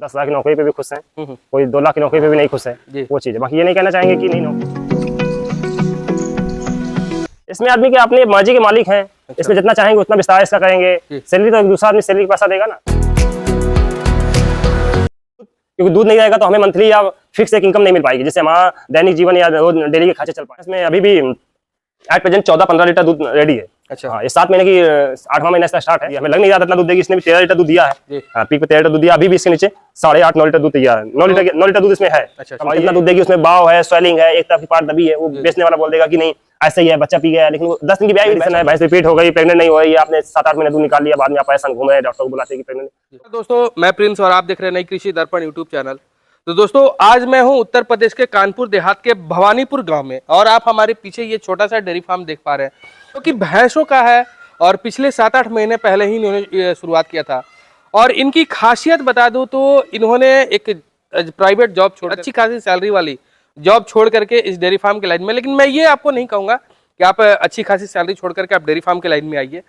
10 लाख की नौकरी पे भी खुश हैं, कोई 2 लाख की नौकरी पे भी नहीं खुश है, वो चीज़ है। बाकी ये नहीं कहना चाहेंगे कि नहीं इसमें आदमी के अपनी मर्जी के मालिक हैं। इसमें जितना चाहेंगे उतना विस्तार इसका करेंगे। सैलरी तो एक दूसरा आदमी सैलरी का पैसा देगा ना, क्योंकि दूध नहीं रहेगा तो हमें मंथली या फिक्स एक इनकम नहीं मिल पाएगी, जिससे हमारा दैनिक जीवन या रोज डेली के खर्चे चल पाए। इसमें अभी भी एट प्रेजेंट 14-15 लीटर दूध रेडी है। अच्छा, हाँ, ये 7 महीने की 8वां महीना इसका स्टार्ट है। हमें लग नहीं रहा था इतना दूध देगी, इसने भी 13 लीटर दूध दिया है। पीक पे 13 लीटर दूध दिया, अभी भी इसके नीचे 8.5-9 लीटर दूध तैयार है। 9 लीटर दूध इसमें है। अच्छा, इतना दूध देगी, उसमें बाव है, स्वेलिंग है, एक तरफ की पार्ट दबी है। वो बेचने वाला बोल देगा कि नहीं ऐसे ही है, बच्चा पी गया, लेकिन 10 दिन की ब्याह है, भैंस रिपीट हो गई, प्रेग्नेंट नहीं हो रही है, आपने 7-8 महीने दूध निकाल लिया, बाद में आप ऐसा घूम रहे हैं, डॉक्टर को बुलाते हैं कि प्रेग्नेंट। दोस्तों, मैं प्रिंस और आप देख रहे हैं नई कृषि दर्पण यूट्यूब चैनल। तो दोस्तों, आज मैं हूं उत्तर प्रदेश के कानपुर देहात के भवानीपुर गांव में, और आप हमारे पीछे ये छोटा सा डेयरी फार्म देख पा रहे हैं, क्योंकि भैंसों का है और पिछले 7-8 महीने पहले ही इन्होंने शुरुआत किया था। और इनकी खासियत बता दूं तो इन्होंने एक प्राइवेट जॉब छोड़, अच्छी खासी सैलरी वाली जॉब छोड़ करके इस डेयरी फार्म के लाइन में, लेकिन मैं ये आपको नहीं कहूंगा कि आप अच्छी खासी सैलरी छोड़ करके आप डेयरी फार्म के लाइन में आइए।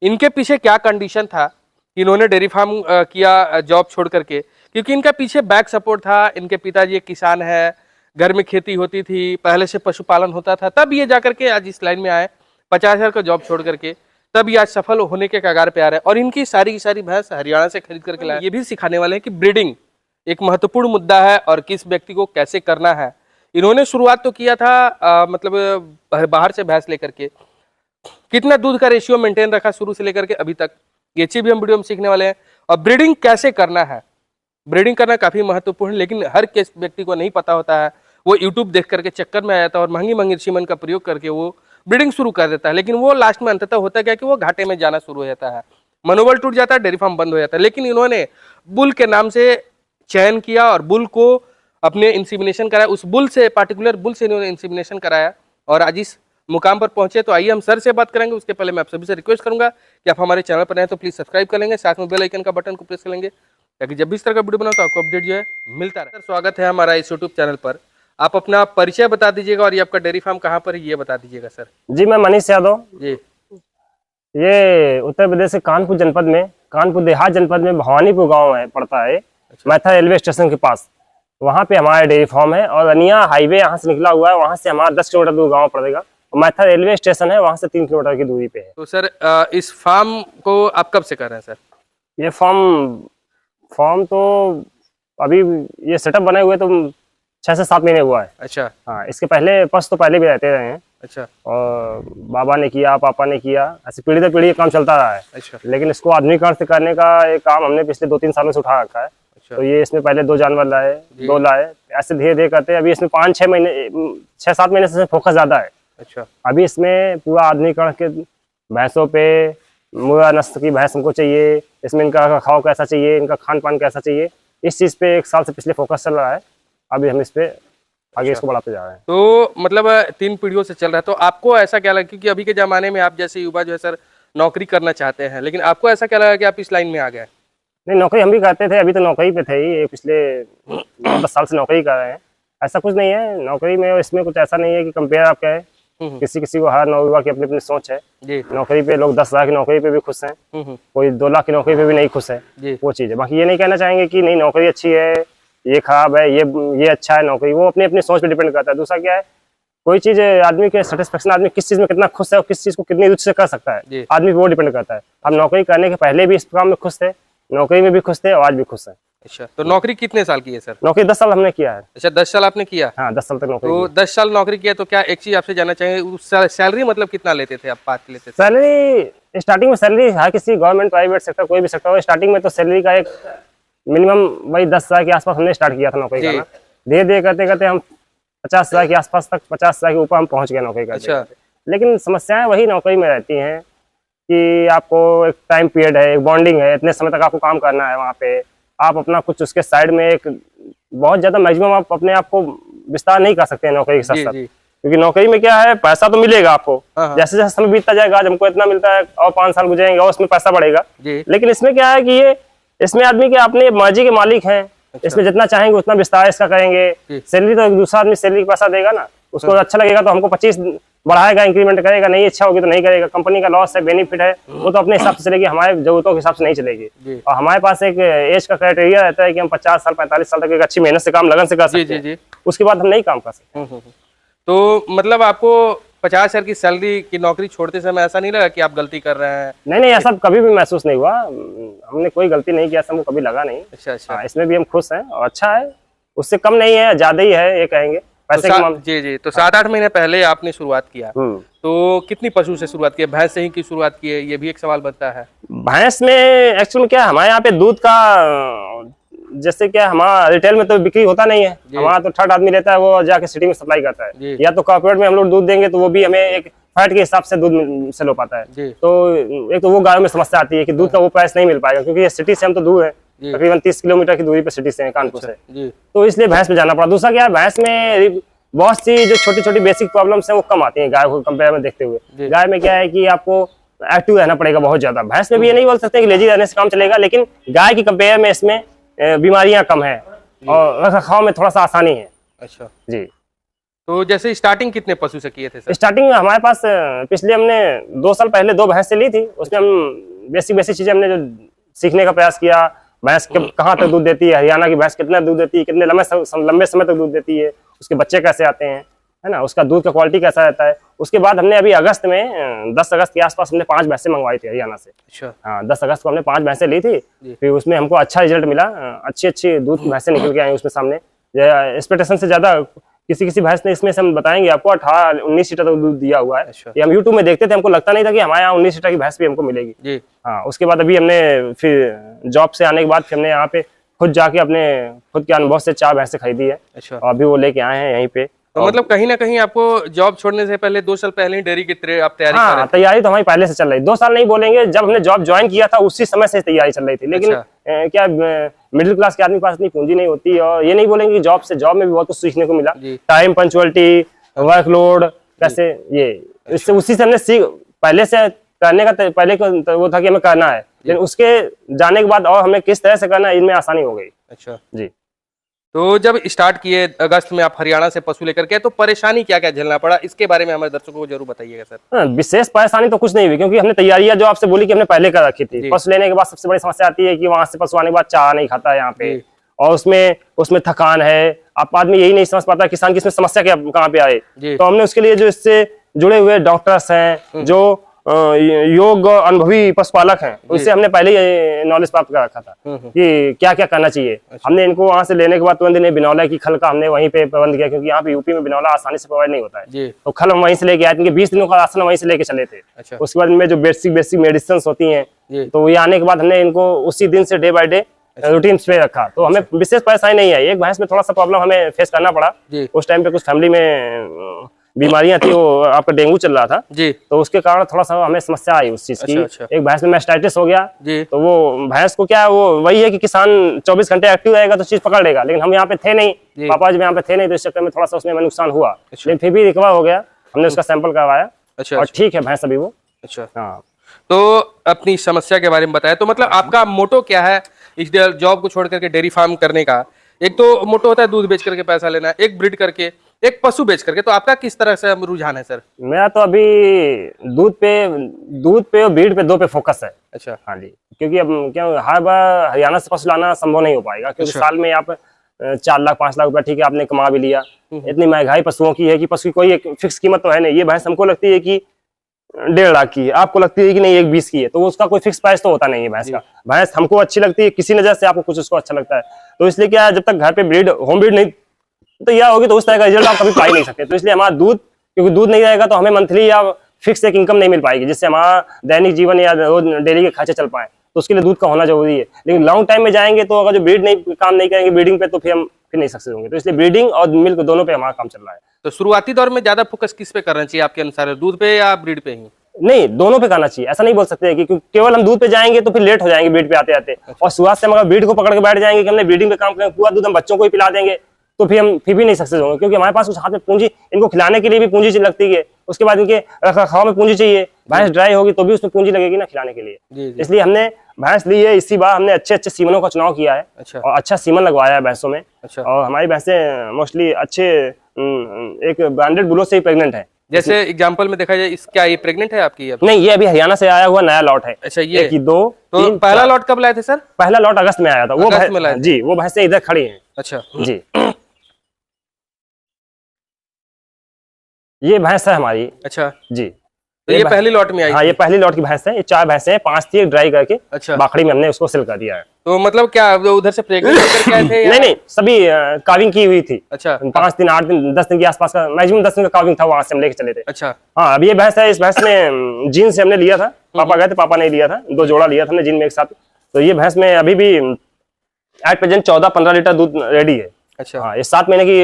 इनके पीछे क्या कंडीशन था, इन्होंने डेयरी फार्म किया जॉब छोड़ करके, क्योंकि इनका पीछे बैक सपोर्ट था। इनके पिताजी एक किसान है, घर में खेती होती थी, पहले से पशुपालन होता था, तब ये जाकर के आज इस लाइन में आए 50,000 का जॉब छोड़ करके, तब ये आज सफल होने के कगार पे आ रहे हैं। और इनकी सारी की सारी भैंस हरियाणा से खरीद करके लाए। ये भी सिखाने वाले हैं कि ब्रीडिंग एक महत्वपूर्ण मुद्दा है और किस व्यक्ति को कैसे करना है। इन्होंने शुरुआत तो किया था मतलब बाहर से भैंस लेकर के, कितना दूध का रेशियो मेंटेन रखा शुरू से लेकर के अभी तक, ये चीज भी हम वीडियो में सीखने वाले हैं। और ब्रीडिंग कैसे करना है, ब्रीडिंग करना काफी महत्वपूर्ण, लेकिन हर किस व्यक्ति को नहीं पता होता है। वो यूट्यूब देख करके चक्कर में आया था और महंगी सीमन का प्रयोग करके वो ब्रीडिंग शुरू कर देता है, लेकिन वो लास्ट में अंततः होता क्या कि वो घाटे में जाना शुरू हो जाता है, मनोबल टूट जाता है, डेयरी फार्म बंद हो जाता है। लेकिन इन्होंने बुल के नाम से चयन किया और बुल को अपने इंसीमिनेशन कराया, उस बुल से, पार्टिकुलर बुल से इन्होंने इंसीमिनेशन कराया और आज इस मुकाम पर पहुंचे। तो आइए हम सर से बात करेंगे। उसके पहले मैं आप सभी से रिक्वेस्ट करूंगा कि आप हमारे चैनल पर आए तो प्लीज सब्सक्राइब कर लेंगे, साथ में बेल आइकन का बटन को प्रेस कर लेंगे, ताकि जब भी इस तरह का वीडियो बनाओ तो आपको अपडेट जो है मिलता रहे। सर, स्वागत है हमारा इस यूट्यूब चैनल पर। आप अपना परिचय बता दीजिएगा और ये आपका डेयरी फार्म कहाँ पर है ये बता दीजिएगा। सर जी, मैं मनीष यादव जी, ये उत्तर प्रदेश के कानपुर जनपद में, कानपुर देहात जनपद में भवानीपुर गाँव है, पड़ता है। अच्छा। मैथा रेलवे स्टेशन के पास, वहाँ पे हमारा डेयरी फार्म है। और अनिया हाईवे यहाँ से निकला हुआ है, वहाँ से हमारा 10 किलोमीटर दूर गाँव पड़ेगा। मैथा रेलवे स्टेशन है, वहाँ से 3 किलोमीटर की दूरी पे है। तो सर, इस फार्म को आप कब से कर रहे हैं सर? ये फार्म तो अभी ये सेटअप बनाए हुए तो 6 से 7 महीने हुआ है। अच्छा, हाँ, इसके पहले पशु तो पहले भी रहते रहे हैं। अच्छा, और बाबा ने किया, पापा ने किया, ऐसे पीढ़ी दर पीढ़ी काम चलता रहा है। अच्छा, लेकिन इसको आधुनिकीकरण से करने का एक काम हमने पिछले 2-3 सालों से उठा रखा है। अच्छा, तो ये इसमें पहले 2 जानवर लाए, 2 लाए, ऐसे धीरे धीरे करते अभी इसमें 5-6 महीने, 6-7 महीने से फोकस ज्यादा है। अच्छा, अभी इसमें पूरा आधुनिकीकरण के भैंसों पे, मुर्रा नस्ल की भैंस हमको चाहिए, इसमें इनका रखरखाव कैसा चाहिए, इनका खान पान कैसा चाहिए, इस चीज पे 1 साल से पिछले फोकस चल रहा है। अभी हम इस पे आगे इसको बढ़ाते जा रहे हैं। तो मतलब 3 पीढ़ियों से चल रहा है। तो आपको ऐसा क्या लगा, क्योंकि अभी के जमाने में आप जैसे युवा जो है सर नौकरी करना चाहते हैं, लेकिन आपको ऐसा क्या लगा कि आप इस लाइन में आ गए? नहीं, नौकरी हम भी करते थे, अभी तो नौकरी पे थे ही, पिछले 10 साल से नौकरी कर रहे हैं। ऐसा कुछ नहीं है नौकरी में, इसमें कुछ ऐसा नहीं है कि कंपेयर आप कहें, किसी को हर नौयुवा की अपनी अपनी सोच है। नौकरी पे लोग 10 लाख की नौकरी पे भी खुश हैं, कोई 2 लाख की नौकरी पे भी नहीं खुश है, वो चीज है। बाकी ये नहीं कहना चाहेंगे कि नहीं नौकरी अच्छी है, ये खराब है, ये अच्छा है नौकरी, वो अपनी अपनी सोच पे डिपेंड करता है। दूसरा क्या है, कोई चीज आदमी के सेटिस्फेक्शन, आदमी किस चीज में कितना खुश है और किस चीज को कितनी रुचि से कर सकता है, आदमी वो डिपेंड करता है। हम नौकरी करने के पहले भी इस काम में खुश थे, नौकरी में भी खुश थे और आज भी खुश है। अच्छा, तो नौकरी कितने साल की है सर? नौकरी 10 साल हमने किया है। अच्छा, 10 साल आपने किया? हाँ, 10 साल तक नौकरी। तो 10 साल नौकरी किया, तो क्या एक चीज आपसे जानना चाहेंगे, उस सैलरी मतलब कितना लेते थे आप? बात लेते थे सैलरी, स्टार्टिंग में सैलरी हर किसी गवर्नमेंट, प्राइवेट सेक्टर, कोई भी सेक्टर हो, स्टार्टिंग में तो सैलरी का एक मिनिमम वही 10,000 के आसपास हमने स्टार्ट किया था नौकरी करना। धीरे धीरे करते करते हम 50,000 के आसपास तक, 50,000 के ऊपर हम पहुंच गए नौकरी करते। अच्छा, लेकिन समस्याएं वही नौकरी में रहती हैं कि आपको एक टाइम पीरियड है, एक बॉन्डिंग है, इतने समय तक आपको काम करना है वहाँ पे। आप अपना कुछ उसके साइड में एक बहुत ज्यादा मैक्सिमम आप अपने आप को विस्तार नहीं कर सकते हैं नौकरी के साथ साथ, क्योंकि नौकरी में क्या है, पैसा तो मिलेगा आपको, जैसे जैसे समय बीतता जाएगा, आज हमको इतना मिलता है और 5 साल गुजरेंगे और उसमें पैसा बढ़ेगा। लेकिन इसमें क्या है कि ये इसमें आदमी के अपने मर्जी के मालिक हैं। अच्छा, इसमें जितना चाहेंगे उतना विस्तार इसका करेंगे। सैलरी तो एक दूसरा आदमी सैलरी का पैसा देगा ना, उसको अच्छा लगेगा तो हमको 25 बढ़ाएगा, इंक्रीमेंट करेगा, नहीं इच्छा होगी तो नहीं करेगा। कंपनी का लॉस है, बेनिफिट है, वो तो अपने हिसाब से चलेगी, हमारे जरूरतों के हिसाब से नहीं चलेगी। और हमारे पास एक एज का क्राइटेरिया रहता है कि हम 50 साल 45 साल तक एक अच्छी मेहनत से काम लगन से कर सकते हैं, उसके बाद हम नहीं काम कर सकते। तो मतलब आपको 50,000 की सैलरी की नौकरी छोड़ते समय ऐसा नहीं लगा कि आप गलती कर रहे हैं? नहीं, ऐसा कभी भी महसूस नहीं हुआ, हमने कोई गलती नहीं किया, ऐसा हमको कभी लगा नहीं। अच्छा। इसमें भी हम खुश हैं और अच्छा है, उससे कम नहीं है, ज्यादा ही है ये कहेंगे पैसे जी। तो 7-8 महीने पहले आपने शुरुआत किया, तो कितनी पशु से शुरुआत की? भैंस से ही की शुरुआत की है, ये भी एक सवाल बनता है। भैंस में एक्चुअली में क्या, हमारे यहाँ पे दूध का जैसे क्या हमारा रिटेल में तो बिक्री होता नहीं है, हमारा तो थर्ड आदमी रहता है, वो जाके सिटी में सप्लाई करता है, या तो कॉर्पोरेट में हम लोग दूध देंगे तो वो भी हमें एक फैट के हिसाब से दूध सेल हो पाता है। तो एक तो वो गाँव में समस्या आती है कि दूध का वो प्राइस नहीं मिल पाएगा, क्योंकि ये सिटी से हम तो दूर है, तकरीबन 30 किलोमीटर की दूरी पे सिटी से है, कानपुर से, तो इसलिए भैंस में जाना पड़ा। दूसरा क्या है, भैंस में बहुत सी जो छोटी छोटी बेसिक प्रॉब्लम्स हैं वो कम आती हैं गाय को कंपेयर में देखते हुए। गाय में क्या है कि आपको एक्टिव रहना पड़ेगा बहुत ज्यादा, भैंस में भी ये नहीं बोल सकते कि लेजी रहने से काम चलेगा, लेकिन गाय की कंपेयर में इसमें बीमारियां कम है और रखरखाव में थोड़ा सा आसानी है। अच्छा जी। तो जैसे स्टार्टिंग कितने पशु से किए थे सर? स्टार्टिंग में हमारे पास पिछले हमने 2 साल पहले 2 भैंस से ली थी, उसमें हम बेसिक चीजें हमने जो सीखने का प्रयास किया, भैंस कहाँ तक दूध देती है, हरियाणा की भैंस कितना दूध देती है, कितने लंबे समय तक दूध देती है, उसके बच्चे कैसे आते हैं, है ना, उसका दूध का क्वालिटी कैसा रहता है। उसके बाद हमने अभी अगस्त में 10 अगस्त के आसपास हमने 5 भैंसें मंगवाई थी हरियाणा से। अच्छा। हाँ, 10 अगस्त को हमने 5 भैंसें ली थी, फिर उसमें हमको अच्छा रिजल्ट मिला, अच्छी दूध की भैंसें निकल के आई उसमें सामने, एक्सपेक्टेशन से ज्यादा। किसी भैंस ने इसमें से हम बताएंगे आपको 18-19 लीटर तक दूध दिया हुआ है। ये हम यूट्यूब में देखते थे, हमको लगता नहीं था कि हमारे यहाँ 19 लीटर की भैंस भी हमको मिलेगी। हाँ, उसके बाद अभी हमने फिर जॉब से आने के बाद फिर हमने यहाँ पे खुद जाके अपने खुद के अनुभव से 4 भैंसें खरीदी है। अच्छा। और अभी वो लेके आए हैं यहीं पे। तो मतलब कहीं ना कहीं आपको जॉब छोड़ने से पहले 2 साल पहले ही डेयरी की आप तैयारी कर रहे थे? तैयारी तो हमारी पहले से चल रही, 2 साल नहीं बोलेंगे, जब हमने जॉब ज्वाइन किया था उसी समय से तैयारी चल रही थी। लेकिन क्या मिडिल क्लास के आदमी के पास इतनी पूंजी नहीं होती, और ये नहीं बोलेंगे कि जॉब में भी बहुत कुछ सीखने को मिला, टाइम, पंचुअलिटी, वर्कलोड कैसे, ये इससे उसी से हमने पहले से करने का पहले वो था कि हमें करना है, लेकिन उसके जाने के बाद और हमें किस तरह से करना है, इनमें आसानी हो गई। अच्छा जी। तो जब स्टार्ट किए अगस्त में आप हरियाणा से पशु लेकर के, तो परेशानी क्या क्या झेलना पड़ा, इसके बारे में हमारे दर्शकों को जरूर बताइएगा सर। विशेष परेशानी तो कुछ नहीं हुई, क्योंकि हमने तैयारियां जो आपसे बोली कि हमने पहले कर रखी थी। पशु लेने के बाद सबसे बड़ी समस्या आती है कि वहां से पशु आने के बाद चारा नहीं खाता है यहाँ पे, और उसमें थकान है, आप आदमी यही नहीं समझ पाता किसान की इसमें समस्या कहाँ पे आए। तो हमने उसके लिए जो इससे जुड़े हुए डॉक्टर्स हैं, जो योग अनुभवी पशुपालक हैं, उससे हमने पहले ही नॉलेज प्राप्त कर रखा था कि क्या क्या करना चाहिए। हमने इनको वहां से लेने के बाद तुरंत बिनौला की खल का हमने वहीं पे प्रबंध किया, क्योंकि यहाँ पे यूपी में बिनौला आसानी से प्रोवाइड नहीं होता है। तो खल हम वहीं से लेके आए, क्योंकि 20 दिनों का राशन वहीं से लेके चले थे। उसके बाद इनमें जो बेसिक मेडिसिन होती हैं, तो ये आने के बाद हमने इनको उसी दिन से डे बाय डे रूटीन पे रखा, तो हमें विशेष परेशानी नहीं आई। एक भैंस में थोड़ा सा प्रॉब्लम हमें फेस करना पड़ा, उस टाइम पे कुछ फैमिली में बीमारियां थी, वो आपका डेंगू चल रहा था जी, तो उसके कारण थोड़ा सा हमें समस्या आई उस चीज की। एक भैंस में मैस्टाइटिस हो गया जी, तो वो भैंस को क्या, वो वही है कि किसान 24 घंटे एक्टिव रहेगा तो चीज पकड़ लेगा, लेकिन हम यहाँ पे थे नहीं, पापा जी यहाँ पे थे नहीं, तो इस चक्कर में थोड़ा सा उसमें नुकसान हुआ, लेकिन फिर भी रिकवर हो गया। हमने उसका सैंपल करवाया और ठीक है भैंस अभी वो। अच्छा, हाँ। तो अपनी समस्या के बारे में बताया, तो मतलब आपका मोटो क्या है इस जॉब को छोड़ करके डेयरी फार्म करने का? एक तो मोटो होता है दूध बेच करके पैसा लेना, एक ब्रीड करके, एक पशु बेच करके, तो आपका किस तरह से रुझान है सर? मेरा तो अभी दूध पे और ब्रीड पे 2 पे फोकस है। अच्छा, हाँ जी, क्योंकि अब क्या हर बार हरियाणा से पशु लाना संभव नहीं हो पाएगा, क्योंकि साल में आप 4 लाख 5 लाख रुपया ठीक है आपने कमा भी लिया। इतनी महंगाई पशुओं की है कि पशु की कोई एक फिक्स कीमत तो है नहीं। ये भैंस हमको लगती है कि 1.5 लाख की है, आपको लगती है कि नहीं 1.20 की है, तो उसका कोई फिक्स प्राइस तो होता नहीं है भैंस का। भैंस हमको अच्छी लगती है, किसी नजर से आपको कुछ उसको अच्छा लगता है, तो इसलिए क्या जब तक घर पे होम ब्रीड नहीं तैयार होगी तो उस तरह का रिजल्ट आप कभी पा ही नहीं सकते। तो इसलिए हमारा दूध, क्योंकि दूध नहीं रहेगा तो हमें मंथली या फिक्स एक इनकम नहीं मिल पाएगी, जिससे हमारा दैनिक जीवन या रोज डेली के खर्चे चल पाए, तो उसके लिए दूध का होना जरूरी है। लेकिन लॉन्ग टाइम में जाएंगे तो अगर जो ब्रीड नहीं काम नहीं करेंगे ब्रीडिंग पे, तो फिर हम नहीं सक्सेस होंगे। तो इसलिए ब्रीडिंग और मिल्क दोनों पे हमारा काम चल रहा है। तो शुरुआती दौर में ज्यादा फोकस किस पे करना चाहिए आपके अनुसार, दूध पे या ब्रीड पे ही? नहीं, दोनों पे करना चाहिए, ऐसा नहीं बोल सकते कि केवल हम दूध पे जाएंगे तो फिर लेट हो जाएंगे ब्रीड पे आते आते। और शुरुआत से हम अगर ब्रीड को पकड़ के बैठ जाएंगे कि हमने ब्रीडिंग पे काम करेंगे, पूरा दूध हम बच्चों को ही पिला देंगे, तो फिर हम फिर भी नहीं सक्सेस होंगे, क्योंकि हमारे पास उस हाथ में पूंजी, इनको खिलाने के लिए भी पूंजी लगती है, उसके बाद इनके रखरखाव में पूंजी चाहिए। भैंस ड्राई होगी तो भी उसमें पूंजी लगेगी ना खिलाने के लिए। इसलिए हमने भैंस ली है, इसी बार हमने अच्छे सीमनों का चुनाव किया है। और अच्छा सीमन लगवाया है भैंसों में। और हमारी भैंसें मोस्टली अच्छे एक ब्रांडेड बुलों से ही प्रेग्नेंट है, जैसे एग्जांपल में देखा जाए, इस क्या ये प्रेग्नेंट है आपकी अब? नहीं, ये अभी हरियाणा से आया हुआ नया लॉट है। अच्छा, ये 1 2 तो 3 पहला लॉट कब लाए थे सर? पहला लॉट अगस्त में आया था। वो अगस्त में लाए थे। जी, वो भैंसें इधर खड़ी हैं। अच्छा जी, ये भैंस है हमारी। अच्छा, जी, तो ये पहली लॉट में आई हाँ, थी? ये पहली लॉट की भैंस है। ये 4 भैंसें हैं, 5 थी, ड्राई करके अच्छा, बाखड़ी में हमने उसको सेल कर दिया है। तो मतलब क्या वो उधर से प्रेग्नेंट होकर के आए थे या? नहीं नहीं, सभी काविंग की हुई थी। अच्छा 5 दिन 8 दिन 10 दिन के आसपास का, मैक्सिमम 10 दिन का काविंग था, वहां से हम लेके चले थे। अच्छा हाँ, अब ये भैंस है। इस भैंस में जीन से हमने लिया था, पापा गए थे, पापा ने लिया था, 2 जोड़ा लिया था हमने जीन में एक साथ। तो ये भैंस में अभी भी एट प्रेजेंट 14-15 लीटर दूध रेडी है। अच्छा हाँ, ये 7 महीने की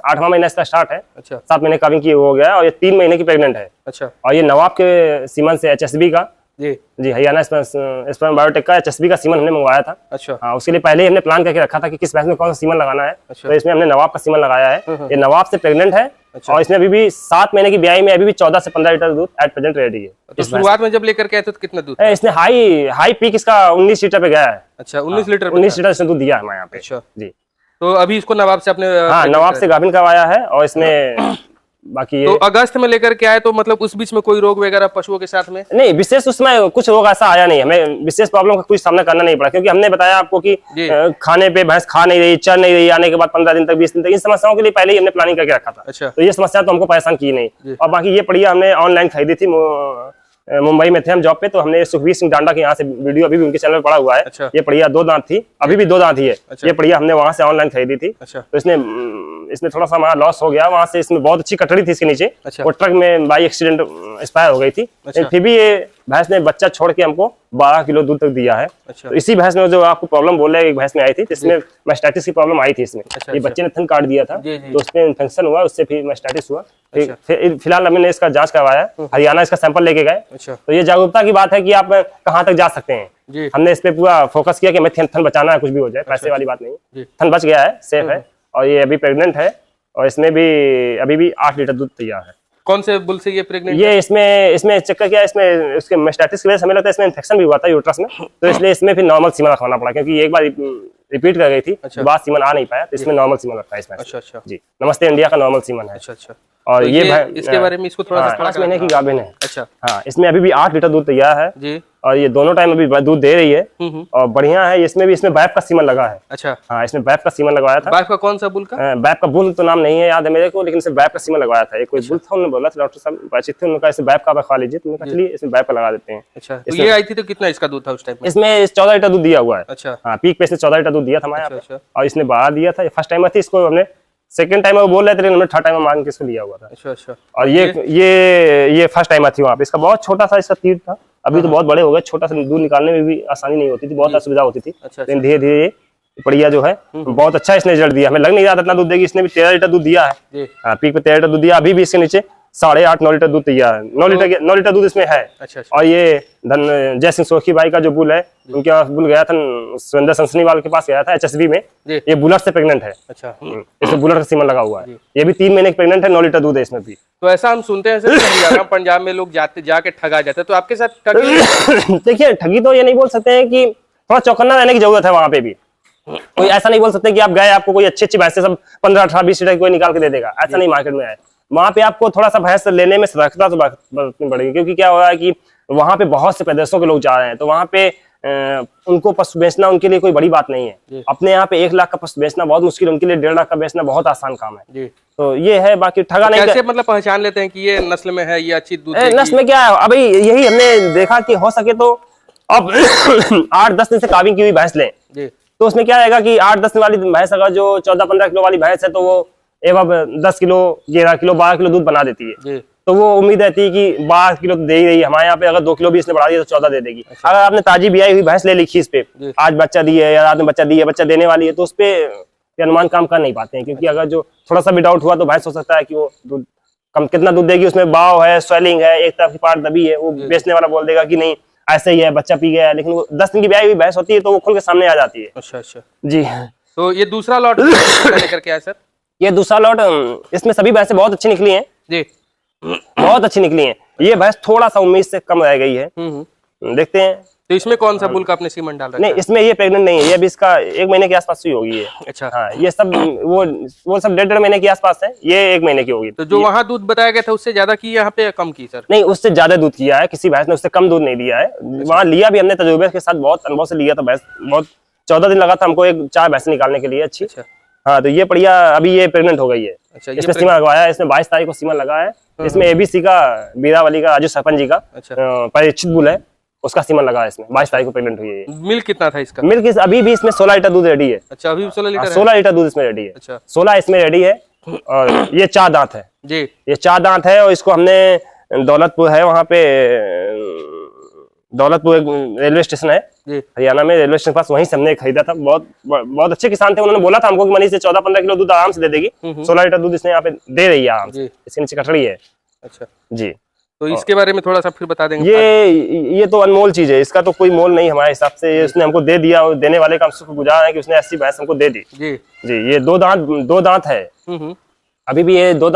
8वां महीना इसका स्टार्ट है। अच्छा 7 महीने काविंग की हो गया है और ये 3 महीने की प्रेग्नेंट है। अच्छा और ये नवाब के सीमन से HSB का, जी जी, हरियाणा स्पर्म बायोटेक का HSB का सीमन हमने मंगवाया था। अच्छा हाँ, उसके लिए पहले ही हमने प्लान करके रखा था कि किस भैंस में कौन सा सीमन लगाना है। अच्छा। तो इसमें हमने नवाब का सीमन लगाया है। ये नवाब से प्रेग्नेंट है। अच्छा। और इसमें अभी भी 7 महीने की ब्याई में अभी भी 14 से 15 लीटर दूध एट प्रेजेंट रेडी है। तो शुरुआत में जब लेकर के आए थे तो कितना दूध? इसने हाई पीक इसका 19 लीटर पे गया है। अच्छा 19 लीटर पे 19 लीटर इसने दूध दिया है हमारे यहाँ पे। अच्छा, जी, तो अभी इसको नवाब से अपने हाँ, नवाब से गाभिन करवाया है। और इसमें बाकी तो अगस्त में लेकर के आए, तो मतलब उस बीच में कोई रोग वगैरह पशुओं के साथ में? नहीं, विशेष उसमें कुछ रोग ऐसा आया नहीं, हमें विशेष प्रॉब्लम का कुछ सामना करना नहीं पड़ा, क्योंकि हमने बताया आपको कि जी। खाने पे भैंस खा नहीं रही, चर नहीं रही, आने के बाद 15 दिन तक 20 दिन तक, इन समस्याओं के लिए पहले ही हमने प्लानिंग करके रखा था। अच्छा तो ये समस्या तो हमको परेशान की नहीं। और बाकी ये बढ़िया हमने ऑनलाइन खरीदी थी। मुंबई में थे हम जॉब पे, तो हमने सुखवीर सिंह डांडा के यहाँ से वीडियो अभी भी उनके चैनल पर पड़ा हुआ है। अच्छा। ये बढ़िया 2 दांत थी, अभी भी 2 दांत ही है। अच्छा। ये बढ़िया हमने वहां से ऑनलाइन खरीदी थी। अच्छा तो इसमें थोड़ा सा हमारा लॉस हो गया वहां से। इसमें बहुत अच्छी कटड़ी थी इसके नीचे। अच्छा। वो ट्रक में बाई एक्सीडेंट एक्सपायर हो गई थी। अच्छा। फिर भी ये भैंस ने बच्चा छोड़ के हमको 12 किलो दूध तक दिया है। अच्छा। तो इसी भैंस में जो आपको प्रॉब्लम बोल रहे हैं, एक भैंस में आई थी, जिसमें मास्टाइटिस की प्रॉब्लम आई थी इसमें। अच्छा, ये अच्छा। बच्चे ने थन काट दिया था, जी, जी। तो उसमें इन्फेक्शन हुआ, उससे फिर मास्टाइटिस हुआ। अच्छा। फिर फिलहाल हमने इसका जांच करवाया, हरियाणा इसका सैंपल लेके गए। अच्छा तो ये जागरूकता की बात है कि आप कहाँ तक जा सकते हैं। जी हमने इस पे पूरा फोकस किया कि हमें थन बचाना है, कुछ भी हो जाए, पैसे वाली बात नहीं। जी। थन बच गया है, सेफ है। और ये अभी प्रेग्नेंट है। और इसमें भी अभी भी 8 लीटर दूध तैयार है। कौन से बुल से ये प्रेग्नेंट? ये इसमें चक्कर क्या है, इसमें उसके मास्टाइटिस की वजह से हमें लगता है इसमें इन्फेक्शन भी हुआ था यूट्रस में। तो इसलिए इसमें फिर नॉर्मल सीमन रखवाना पड़ा, क्योंकि एक बार रिपीट कर गई थी। अच्छा। बाद सीमन आ नहीं पाया, तो इसमें नॉर्मल सीमन रखा है इसमें। अच्छा अच्छा जी, नमस्ते इंडिया का नॉर्मल सीमन है। अच्छा अच्छा। और तो ये इसके बारे में इसको थोड़ा सा 5 महीने की गाभिन है। अच्छा हाँ, इसमें अभी भी 8 लीटर दूध तैयार है। जी। और ये दोनों टाइम अभी दूध दे रही है। और बढ़िया है। इसमें बैप का सीमन लगा है। अच्छा, हाँ, इसमें बैप का सीमन लगवाया था। बाइफ का कौन सा बुल का? बैप का बुल तो नाम नहीं है याद है मेरे को, लेकिन इसमें बैप का सीमन लगवाया था। एक कोई बुल था, उन्होंने बोला था, डॉक्टर साहब परिचित थे, उन्होंने कहा इसे बैप का आप खा लीजिए। तो मैंने कहा चलिए इसमें बैप का लगा देते हैं। अच्छा, तो ये आई थी तो कितना इसका दूध था उस टाइम में? इसमें 14 लीटर दूध दिया हुआ है। अच्छा हाँ, पीक पे इसने 14 लीटर दूध दिया था हमारे यहाँ अच्छा। पे। और इसने 12 दिया था। फर्स्ट टाइम थी, इसको हमने सेकंड टाइम वो बोल रहे थे, लेकिन हमने थर्ड टाइम मांग के इसको लिया हुआ था। अच्छा अच्छा। और ये फर्स्ट टाइम थी वहाँ पे। इसका बहुत छोटा सा इसका तीर था, अभी तो बहुत बड़े हो गए। छोटा सा दूध निकालने में भी आसानी नहीं होती थी, बहुत असुविधा होती थी। अच्छा, लेकिन धीरे धीरे बढ़िया जो है, बहुत अच्छा इसने रिजल्ट दिया। हमें लग नहीं रहा था इतना दूध देगी। इसने भी 13 लीटर दूध दिया है। जी। हाँ, पीक पे 13 लीटर दूध दिया। अभी भी इसके नीचे 8.5-9 लीटर दूध तैयार है। 9 लीटर दूध इसमें है। अच्छा अच्छा। और ये जय सिंह सोखी भाई का जो बुल है, उनके पास बुल गया था, सुरेंद्र सनसनीवाल के पास गया था HSB में। जी। ये बुलट से प्रेग्नेंट है। अच्छा, इसमें बुलट का सीमन लगा हुआ है। ये भी 3 महीने की प्रेग्नेंट है। 9 लीटर दूध है इसमें भी। तो ऐसा हम सुनते हैं सर, हरियाणा पंजाब में लोग जाके ठगा जाते हैं, तो आपके साथ ठगी? देखिए, ठगी तो ये नहीं बोल सकते हैं, कि थोड़ा चौकन्ना रहने की जरूरत है वहां पे भी। कोई ऐसा नहीं बोल सकते कि आप गए, आपको कोई अच्छी भैंसे सब 15, 18, 20 लीटर कोई निकाल के दे देगा, ऐसा नहीं मार्केट में है। वहां पे आपको थोड़ा सा भैंस लेने में सतर्कता तो बरतनी पड़ेगी, क्योंकि क्या हो रहा है कि वहां पे बहुत से प्रदेशों के लोग जा रहे हैं। तो वहां पे उनको पशु बेचना उनके लिए कोई बड़ी बात नहीं है। अपने यहाँ पे 1 लाख का पशु बेचना बहुत मुश्किल है, उनके लिए 1.5 लाख का बेचना बहुत आसान काम है। जी। तो ये है, बाकी ठगा नहीं। कैसे मतलब पहचान लेते हैं कि ये नस्ल में है, ये अच्छी दूध नस्ल में क्या है, अभी यही हमने देखा कि हो सके तो अब 8-10 दिन से काविंग की हुई भैंस लें। जी। तो उसमें क्या रहेगा कि 8-10 दिन वाली भैंस अगर जो 14-15 किलो वाली भैंस है, तो वो एवं 10 किलो, 11 किलो, 12 किलो दूध बना देती है। जी। तो वो उम्मीद रहती है कि 12 किलो तो दे ही रही है। हमारे यहाँ पे अगर 2 किलो भी इसने बढ़ा दिया तो 14 दे देगी। अगर आपने ताजी ब्याई हुई भैंस ले ली खीस पे, आज बच्चा दी है या रात में बच्चा दी है, बच्चा देने वाली है, तो उस पे अनुमान काम कर नहीं पाते हैं। क्योंकि अगर जो थोड़ा सा भी डाउट हुआ तो भैंस हो सकता है कि वो दूध कम कितना दूध देगी, उसमें बाव है, स्वेलिंग है, एक तरफ की पार्ट दबी है, वो बेचने वाला बोल देगा कि नहीं ऐसे ही है, बच्चा पी गया है। लेकिन वो 10 दिन की ब्याई हुई भैंस होती है, तो वो खुल के सामने आ जाती है। अच्छा अच्छा जी। तो ये दूसरा लॉट लेकर के आया सर? ये दूसरा लॉट, इसमें सभी भैंसें बहुत अच्छी निकली हैं। जी। बहुत अच्छी निकली हैं। ये भैंस थोड़ा सा उम्मीद से कम रह गई है। देखते हैं तो इसमें कौन सा बुल का आपने सीमन डाल रखा नहीं, है? इसमें ये प्रेग्नेंट नहीं है, ये अभी इसका 1 महीने के आसपास ही होगी ये। अच्छा। हाँ, ये सब वो सब 1.5 महीने के आसपास है, ये 1 महीने की होगी। तो जो वहाँ दूध बताया गया था उससे ज्यादा की यहाँ पे कम की सर? नहीं, उससे ज्यादा दूध किया है, किसी भैंस ने उससे कम दूध नहीं दिया है। वहाँ लिया भी हमने तजुर्बे के साथ, बहुत अनुभव से लिया था भैंस। बहुत 14 दिन लगा था हमको 4 भैंस निकालने के लिए अच्छी। अच्छा। हाँ, तो ये बढ़िया, अभी ये प्रेग्नेंट हो गई है। अच्छा, इसमें सीमा लगवाया है, इसमें 22 तारीख को सीमा लगा है। इसमें ABC का, बीरावली का, राजू सरपंच जी का अच्छा। परीक्षित बुल है, उसका सीमन लगा है इसमें। 22 तारीख को प्रेग्नेंट हुई है ये। मिल्क कितना था इसका? मिल्क अभी भी इसमें 16 लीटर दूध रेडी है। अच्छा, अभी 16 लीटर है? 16 लीटर दूध इसमें रेडी है। अच्छा। 16 इसमें रेडी है। और ये 4 दांत है जी। ये 4 दांत है। और इसको हमने दौलतपुर है, वहाँ पे दौलतपुर एक रेलवे स्टेशन है जी। हरियाणा में, रेलवे स्टेशन के पास, वहीं से हमने खरीदा था। बहुत अच्छे किसान थे, उन्होंने बोला था हमको कि मनी से 14-15 किलो दूध आराम से दे देगी। 16 लीटर दूध इसने यहाँ पे दे रही है आराम से। इसके नीचे कटड़ी है। अच्छा जी। तो इसके बारे में थोड़ा सा फिर बता देंगे? ये तो अनमोल चीज है, इसका तो कोई मोल नहीं हमारे हिसाब से। उसने हमको दे दिया, और देने वाले का हम शुक्रगुजार है कि उसने ऐसी भैंस हमको दे दी। जी जी। ये 2 दांत है। अभी भी ये 2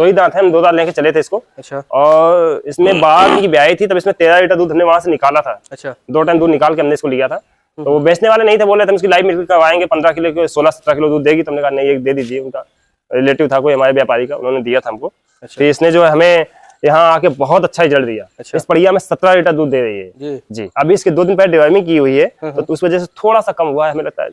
ही दांत है। हम 2 दांत लेके चले थे इसको। अच्छा। और इसमें बाद की ब्याई थी, तब इसमें 13 लीटर दूध हमने वहां से निकाला था। अच्छा। 2 टाइम दूध निकाल के हमने इसको लिया था। तो वो बेचने वाले नहीं थे, बोले थे हम इसकी लाइव मिल्क करवाएंगे, 15 किलो के 16-17 किलो दूध देगी। तुमने कहा नहीं, एक दे दीजिए। उनका रिलेटिव था कोई हमारे व्यापारी का, उन्होंने दिया था हमको। अच्छा। तो इसने जो है हमें यहाँ आके बहुत अच्छा रिजल्ट दिया। अच्छा। इस पड़िया में 17 लीटर दूध दे रही है। जी। जी। अभी इसके 2 दिन पहले डिवर्मिंग की हुई है, तो उस वजह से थोड़ा सा कम हुआ है, हमें लगता है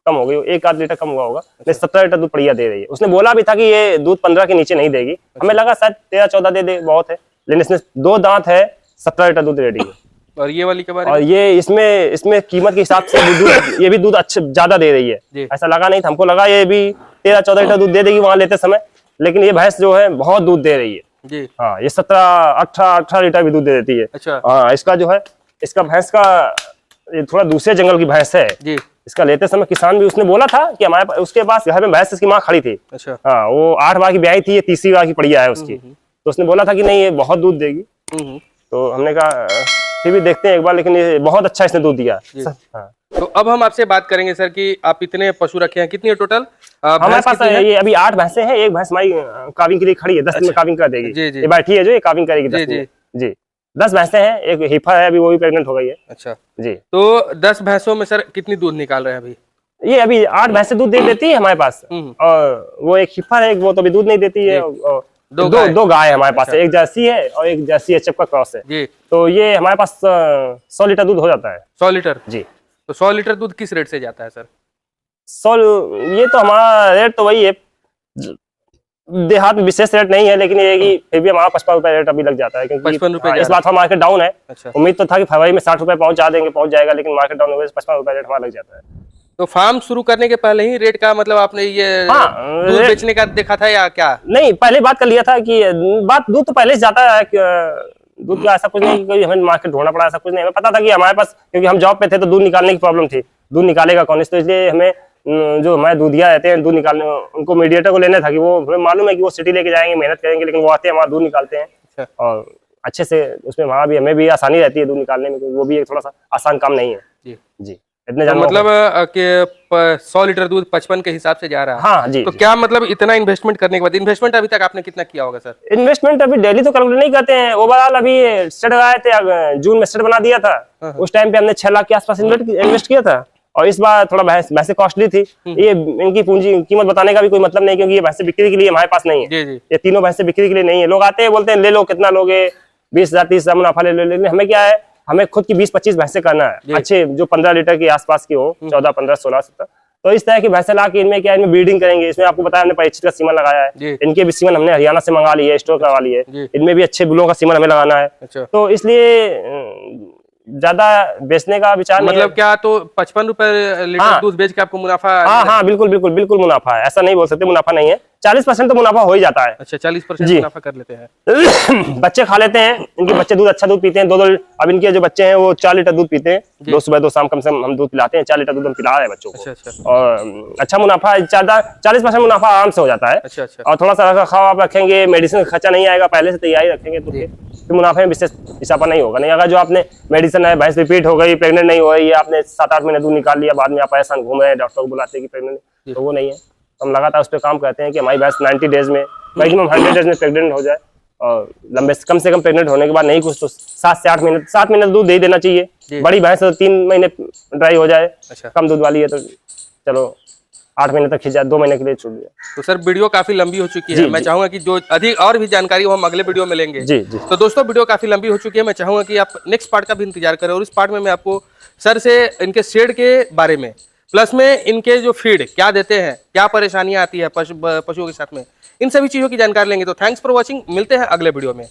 कम हो गई, 1-8 लीटर कम हुआ होगा। लेकिन 17 लीटर दूध पड़िया दे रही है। उसने बोला भी था कि ये दूध 15 के नीचे नहीं देगी। हमें लगा शायद 13-14 दे दे, बहुत है। लेकिन इसमें 2 दांत है, 17 लीटर दूध रेडी है। और ये वाली के बारे में? और ये इसमें कीमत के हिसाब से दूध, ये भी दूध अच्छा ज्यादा दे रही है। ऐसा लगा नहीं था, हमको लगा ये भी 13-14 लीटर दूध दे देगी वहां लेते समय। लेकिन ये भैंस जो है बहुत दूध दे रही है। जी। हाँ, ये 17-18 लीटर भी दूध दे देती है। अच्छा। हाँ, इसका जो है, इसका भैंस का ये थोड़ा दूसरे जंगल की भैंस है। जी। इसका लेते समय किसान भी, उसने बोला था कि हमारे उसके पास घर में भैंस इसकी माँ खड़ी थी। अच्छा। हाँ, वो 8 बार की ब्याई थी, ये 30वीं बार की पड़िया है उसकी। तो उसने बोला था कि नहीं, ये बहुत दूध देगी। तो हमने कहा फिर भी देखते हैं एक बार, लेकिन ये बहुत अच्छा इसने दूध दिया। हाँ। तो अब हम आपसे बात करेंगे सर कि आप इतने पशु रखे हैं, कितनी है टोटल? हमारे पास ये अभी 8 भैंसें हैं। एक भैंस हमारी काविंग के लिए खड़ी है, 10 दिन में काविंग कर देगी। जी, जी। ये बैठी है जो, ये काविंग करेगी 10 दिन में। जी। 10 भैंसें हैं, एक हीफा है, अभी वो भी प्रेग्नेंट हो गई है। अच्छा जी। तो 10 भैंसों में सर कितनी दूध निकाल रहे हैं अभी? ये अभी 8 भैंसें दूध दे देती है हमारे पास। और वो एक हीफा है, वो तो अभी दूध नहीं देती है। और 2 गाय है हमारे पास। एक जर्सी है और एक जर्सी एचएफ का क्रॉस है। जी। तो ये हमारे पास 100 लीटर दूध हो जाता है। 100 लीटर? जी। तो 100 लीटर दूध किस रेट से जाता है सर? 100, ये तो हमारा रेट तो वही है, देहात में विशेष रेट नहीं है। लेकिन ये कि फिर भी हमारा 55 रुपए रेट अभी लग जाता है, क्योंकि 55 रुपए इस बात का मार्केट डाउन है। अच्छा। उम्मीद तो था कि फरवरी में 60 रुपए पहुंच जाएगा, लेकिन मार्केट डाउन हो गया, 55 रुपए रेट हमारा लग जाता है। तो फार्म शुरू करने के पहले ही रेट का मतलब आपने ये दूध बेचने का देखा था या क्या? नहीं, पहले बात कर लिया था कि दूध तो पहले से जाता है। दूध का ऐसा कुछ नहीं कि हमें मार्केट ढूंढना पड़ा, ऐसा कुछ नहीं। हमें पता था कि हमारे पास, क्योंकि हम जॉब पे थे तो दूध निकालने की प्रॉब्लम थी, दूध निकालेगा कौन, तो इसलिए हमें जो हमारे दूधिया रहते हैं दूध निकालने, उनको मीडिएटर को लेना था कि वो, हमें मालूम है कि वो सिटी लेके जाएंगे, मेहनत करेंगे, लेकिन वो आते हैं हमारा दूध निकालते हैं। और अच्छे से उसमें वहाँ भी हमें भी आसानी रहती है दूध निकालने में, वो भी एक थोड़ा सा आसान काम नहीं है। जी। जी। इतने तो मतलब कि 100 लीटर दूध 55 के हिसाब से जा रहा है। हाँ जी। तो क्या मतलब इतना इन्वेस्टमेंट करने के बाद, इन्वेस्टमेंट अभी तक आपने कितना किया होगा सर? इन्वेस्टमेंट अभी डेली तो कैलकुलेट नहीं करते हैं। ओवरऑल अभी स्टेट लगाए थे, जून में स्टेट बना दिया था। उस टाइम पे हमने 6 लाख के आसपास इन्वेस्ट किया था। और इस बार थोड़ा भैंसें कॉस्टली थी। ये इनकी पूंजी कीमत बताने का भी कोई मतलब नहीं, क्योंकि ये भैंसें बिक्री के लिए हमारे पास नहीं है। जी, जी। ये तीनों भैंसें बिक्री के लिए नहीं है। लोग आते हैं, बोलते हैं ले लो, कितना लोगे, 20,000 30,000 मुनाफा ले लो। लेकिन हमें क्या है, हमें खुद की 20-25 भैंसें करना है, अच्छे जो 15 लीटर के आसपास की हो, 14, 15, 16, 17। तो इस तरह की भैंसें ला के इनमें क्या, इनमें ब्रीडिंग करेंगे। इसमें आपको बताया हमने परीक्षित का सीमन लगाया है। इनके भी सीमन हमने हरियाणा से मंगा लिए, स्टोर करवा लिए। इनमें भी अच्छे बुलों का सीमन हमें लगाना है। अच्छा। तो इसलिए ज्यादा बेचने का विचार नहीं है। मतलब क्या, तो 55 रुपए लीटर दूध बेच के आपको मुनाफा? हाँ, बिल्कुल मुनाफा है, ऐसा नहीं बोल सकते मुनाफा नहीं है। 40% तो मुनाफा हो ही जाता है। अच्छा, 40% मुनाफा कर लेते हैं। बच्चे खा लेते हैं, इनके बच्चे दूध अच्छा दूध पीते हैं। 2 अब इनके जो बच्चे हैं वो 4 लीटर दूध पीते हैं। 2 सुबह 2 शाम कम से कम हम दूध पिलाते हैं। 4 लीटर दूध हम पिला रहे हैं बच्चों को। अच्छा। और अच्छा मुनाफा, 40% मुनाफा आराम से हो जाता है। अच्छा। और थोड़ा सा रखा आप रखेंगे, मेडिसिन का खर्चा नहीं आएगा, पहले से तैयारी रखेंगे तो मुनाफे में विशेष इजाफा नहीं होगा। नहीं, अगर जो आपने मेडिसिन है, भैंस रिपीट हो गई, प्रेग्नेंट नहीं हो रही है, आपने 7-8 महीने दूध निकाल लिया, बाद में आप परेशान घूम रहे हैं, डॉक्टर को बुलाते हैं कि प्रेग्नेंट, तो वो नहीं है। हम लगातार उस पर काम करते हैं कि हमारी भैंस 90 डेज में, मैक्सिमम 100 डेज में प्रेग्नेंट हो जाए। और लंबे कम से कम प्रेग्नेंट होने के बाद नहीं कुछ तो 7 से 8 महीने 7 महीने दूध दे ही देना जी। चाहिए। बड़ी भैंस तो 3 महीने ड्राई हो जाए, अच्छा। कम दूध वाली है तो चलो 8 महीने तक खिंच जाए, 2 महीने के लिए छूट जाए। तो सर वीडियो काफी लंबी हो चुकी है, जी, मैं जी। चाहूंगा कि जो अधिक और भी जानकारी हो हम अगले वीडियो में लेंगे। जी, जी। तो दोस्तों वीडियो काफी लंबी हो चुकी है, मैं चाहूंगा कि आप नेक्स्ट पार्ट का भी इंतजार करें और इस पार्ट में मैं आपको सर से इनके शेड के बारे में, प्लस में इनके जो फीड क्या देते हैं, क्या परेशानियां आती है पशुओं के साथ में, इन सभी चीजों की जानकारी लेंगे। तो थैंक्स फॉर वॉचिंग, मिलते हैं अगले वीडियो में।